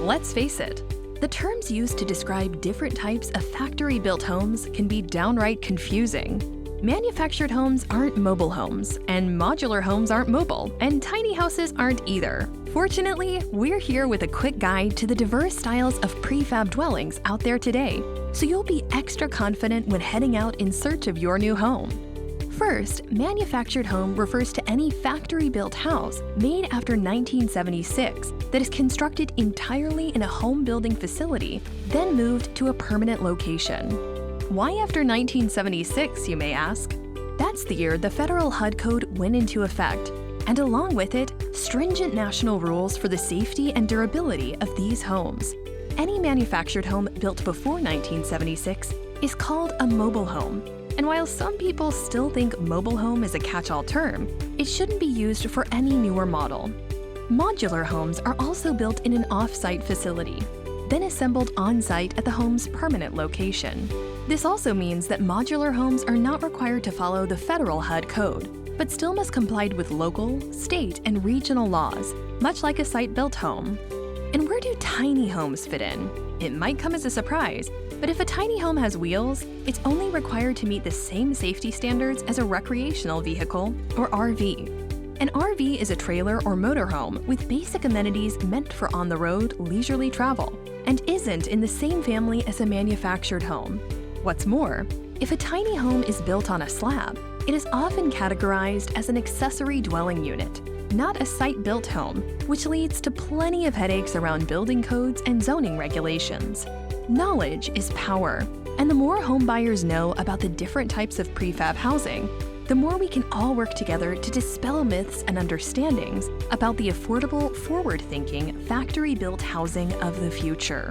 Let's face it, the terms used to describe different types of factory-built homes can be downright confusing. Manufactured homes aren't mobile homes, and modular homes aren't mobile, and tiny houses aren't either. Fortunately, we're here with a quick guide to the diverse styles of prefab dwellings out there today, so you'll be extra confident when heading out in search of your new home. First, manufactured home refers to any factory-built house made after 1976 that is constructed entirely in a home-building facility, then moved to a permanent location. Why after 1976, you may ask? That's the year the federal HUD code went into effect, and along with it, stringent national rules for the safety and durability of these homes. Any manufactured home built before 1976 is called a mobile home, and while some people still think mobile home is a catch-all term, it shouldn't be used for any newer model. Modular homes are also built in an off-site facility, then assembled on-site at the home's permanent location. This also means that modular homes are not required to follow the federal HUD code, but still must comply with local, state, and regional laws, much like a site-built home. And where do tiny homes fit in? It might come as a surprise, but if a tiny home has wheels, it's only required to meet the same safety standards as a recreational vehicle, or RV. An RV is a trailer or motorhome with basic amenities meant for on-the-road, leisurely travel, and isn't in the same family as a manufactured home. What's more, if a tiny home is built on a slab, it is often categorized as an accessory dwelling unit, not a site-built home, which leads to plenty of headaches around building codes and zoning regulations. Knowledge is power, and the more home buyers know about the different types of prefab housing, the more we can all work together to dispel myths and understandings about the affordable, forward-thinking, factory-built housing of the future.